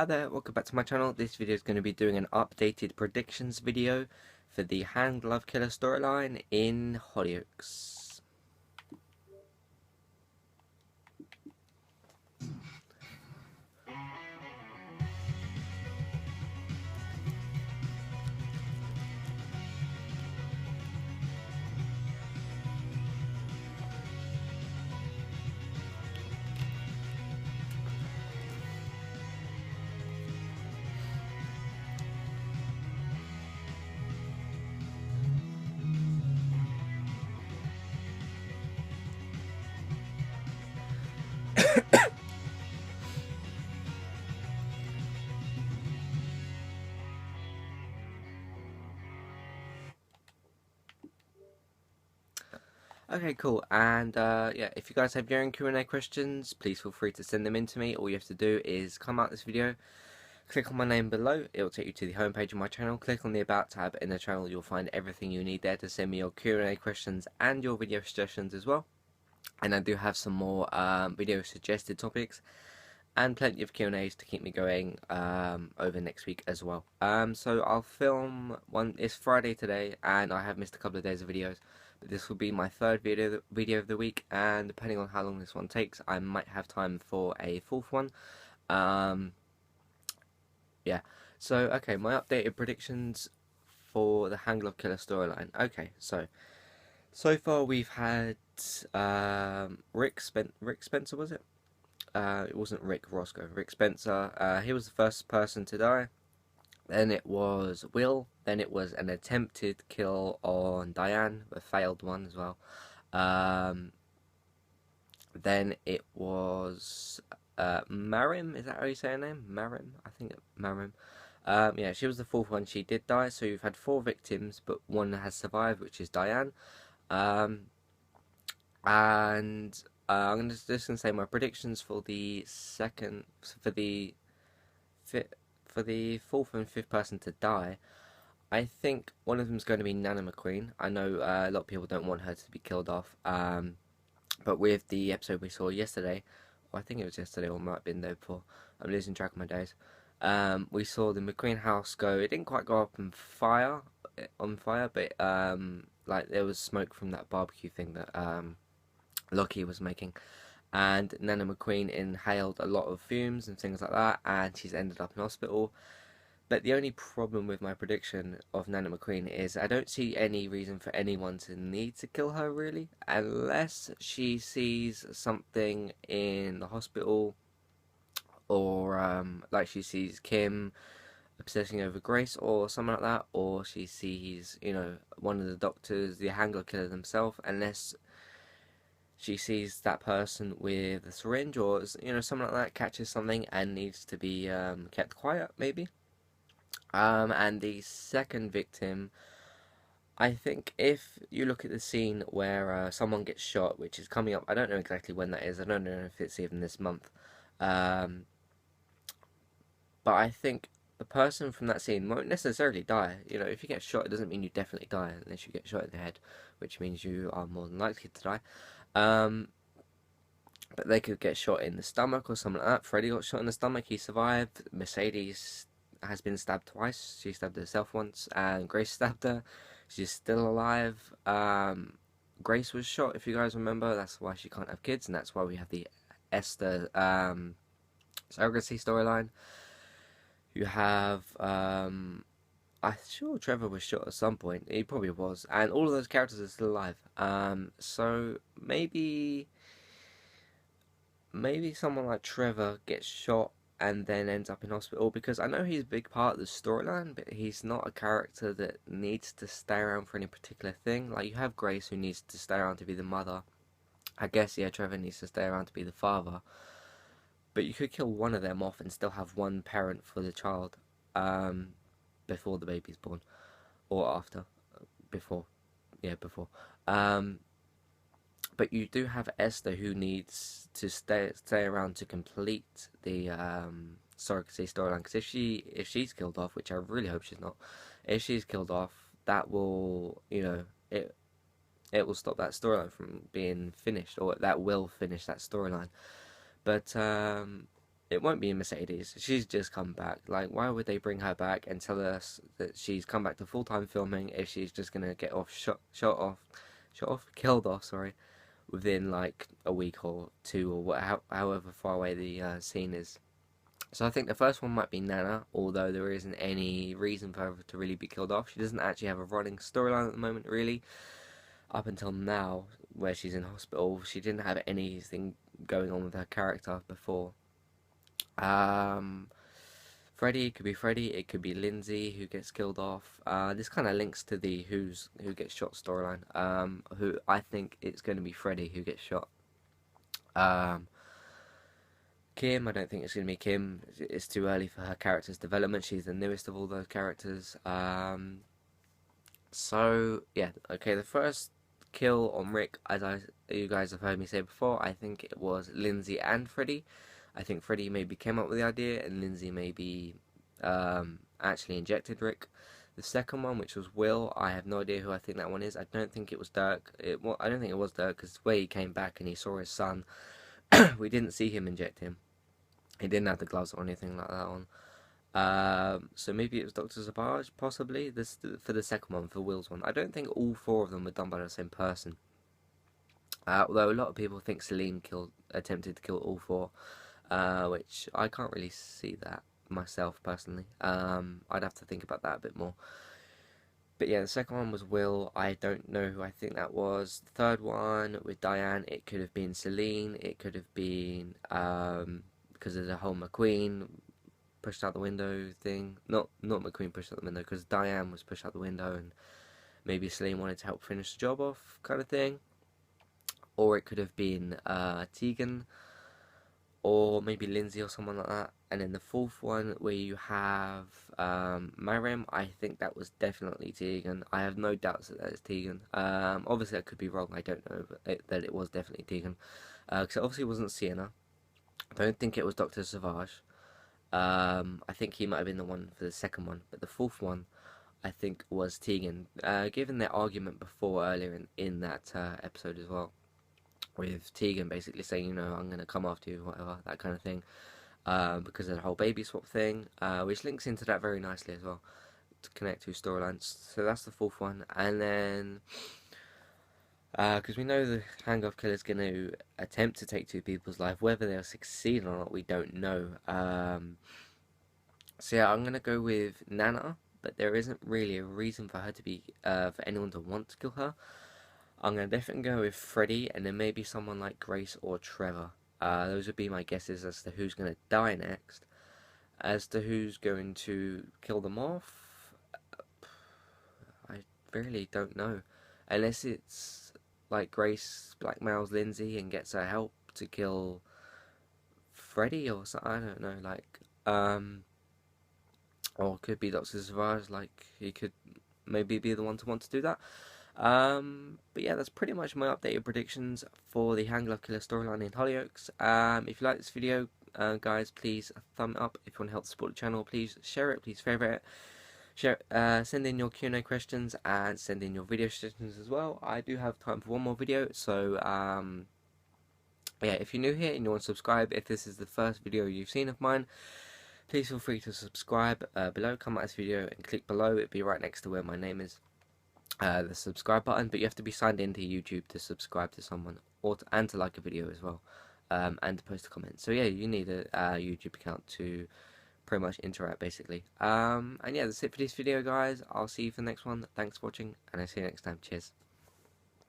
Hi there, welcome back to my channel. This video is going to be doing an updated predictions video for the Hand Glove Killer storyline in Hollyoaks. Okay, cool. And yeah, if you guys have your own Q&A questions, please feel free to send them in to me. All you have to do is come out this video, click on my name below, it will take you to the homepage of my channel, click on the About tab in the channel, you'll find everything you need there to send me your Q&A questions and your video suggestions as well. And I do have some more video suggested topics and plenty of Q&As to keep me going over next week as well. So I'll film one. It's Friday today, and I have missed a couple of days of videos, but this will be my third video of the week, and depending on how long this one takes, I might have time for a fourth one. Yeah. So okay, my updated predictions for the Hand Glove Killer storyline. Okay, so far we've had Rick Spencer, was it? It wasn't Rick Roscoe. Rick Spencer. He was the first person to die. Then it was Will. Then it was an attempted kill on Diane, a failed one as well. Then it was Marim. Is that how you say her name? Marim. I think Marim. Yeah, she was the fourth one. She did die. So you've had 4 victims, but one has survived, which is Diane. And I'm just gonna say my predictions for the fourth and fifth person to die. I think one of them is going to be Nana McQueen. I know a lot of people don't want her to be killed off, but with the episode we saw yesterday, or I think it was yesterday, or it might have been there before. I'm losing track of my days. We saw the McQueen house go. It didn't quite go up on fire, but like there was smoke from that barbecue thing that Lockie was making, and Nana McQueen inhaled a lot of fumes and things like that, and she's ended up in hospital. But the only problem with my prediction of Nana McQueen is I don't see any reason for anyone to need to kill her, really, unless she sees something in the hospital, or like she sees Kim obsessing over Grace or something like that, or she sees, you know, one of the doctors, the Hand Glove Killer themselves, unless she sees that person with a syringe, or, you know, something like that, catches something and needs to be kept quiet, maybe. And the second victim, I think if you look at the scene where someone gets shot, which is coming up, I don't know exactly when that is, I don't know if it's even this month, um, but I think the person from that scene won't necessarily die. You know, if you get shot, it doesn't mean you definitely die, unless you get shot in the head, which means you are more than likely to die. But they could get shot in the stomach or something like that. Freddy got shot in the stomach, he survived. Mercedes has been stabbed twice. She stabbed herself once, and Grace stabbed her. She's still alive. Grace was shot, if you guys remember. That's why she can't have kids, and that's why we have the Esther surrogacy storyline. You have, I'm sure Trevor was shot at some point. He probably was, and all of those characters are still alive. So maybe someone like Trevor gets shot and then ends up in hospital, because I know he's a big part of the storyline, but he's not a character that needs to stay around for any particular thing. Like, you have Grace, who needs to stay around to be the mother. I guess, yeah, Trevor needs to stay around to be the father. But you could kill one of them off and still have one parent for the child, before the baby's born, or after, before, yeah, before. But you do have Esther, who needs to stay around to complete the surrogacy storyline. Because if she's killed off, which I really hope she's not, if she's killed off, that will, you know, it will stop that storyline from being finished, or that will finish that storyline. But it won't be a Mercedes. She's just come back. Like, why would they bring her back and tell us that she's come back to full-time filming if she's just gonna get killed off, sorry, within like a week or two, or however far away the scene is. So I think the first one might be Nana, although there isn't any reason for her to really be killed off. She doesn't actually have a running storyline at the moment, really. Up until now, where she's in hospital, she didn't have anything going on with her character before. Um, Freddy, it could be Freddy, it could be Lindsay who gets killed off. This kind of links to the who gets shot storyline. Who I think it's going to be Freddy who gets shot. Um, Kim, I don't think it's going to be Kim. It's too early for her character's development. She's the newest of all those characters. So yeah, okay. The first kill on Rick, you guys have heard me say before, I think it was Lindsay and Freddy. I think Freddy maybe came up with the idea, and Lindsay maybe actually injected Rick. The second one, which was Will, I have no idea who I think that one is. I don't think it was Dirk. I don't think it was Dirk, because where he came back and he saw his son, we didn't see him inject him. He didn't have the gloves or anything like that on. So maybe it was Dr. Savage, possibly. This for the second one, for Will's one. I don't think all four of them were done by the same person. Although a lot of people think Celine attempted to kill all four, which I can't really see that myself personally. I'd have to think about that a bit more. But yeah, the second one was Will. I don't know who I think that was. The third one with Diane, it could have been Celine. It could have been because of the whole McQueen pushed out the window thing. Not McQueen pushed out the window, because Diane was pushed out the window, and maybe Celine wanted to help finish the job off, kind of thing. Or it could have been Tegan, or maybe Lindsay or someone like that. And then the fourth one, where you have Mariam, I think that was definitely Tegan. I have no doubts that is Tegan. Obviously I could be wrong, I don't know, but that it was definitely Tegan. Because it obviously wasn't Sienna. I don't think it was Dr. Savage. I think he might have been the one for the second one, but the fourth one, I think, was Tegan. Given their argument before earlier in that episode as well, with Tegan basically saying, you know, I'm going to come after you, whatever, that kind of thing, because of the whole baby swap thing, which links into that very nicely as well, to connect two storylines. So that's the fourth one, and then because we know the Hang-Off Killer is going to attempt to take two people's life. Whether they'll succeed or not, we don't know. So yeah, I'm going to go with Nana, but there isn't really a reason for her to be, for anyone to want to kill her. I'm going to definitely go with Freddy, and then maybe someone like Grace or Trevor. Those would be my guesses as to who's going to die next. As to who's going to kill them off, I really don't know. Unless it's like Grace blackmails Lindsay and gets her help to kill Freddy or something. I don't know, like, or it could be Dr. Savage, like, he could maybe be the one to want to do that. But yeah, that's pretty much my updated predictions for the Hang Love Killer storyline in Hollyoaks. If you like this video, guys, please thumb it up. If you want to help support the channel, please share it, please favourite it. Send in your Q&A questions and send in your video suggestions as well. I do have time for one more video, so yeah, if you're new here and you want to subscribe, if this is the first video you've seen of mine, please feel free to subscribe below, come at this video and click below. It'll be right next to where my name is, the subscribe button, but you have to be signed into YouTube to subscribe to someone, and to like a video as well, and to post a comment. So yeah, you need a YouTube account to pretty much interact, basically. And yeah, that's it for this video, guys. I'll see you for the next one. Thanks for watching, and I'll see you next time. Cheers.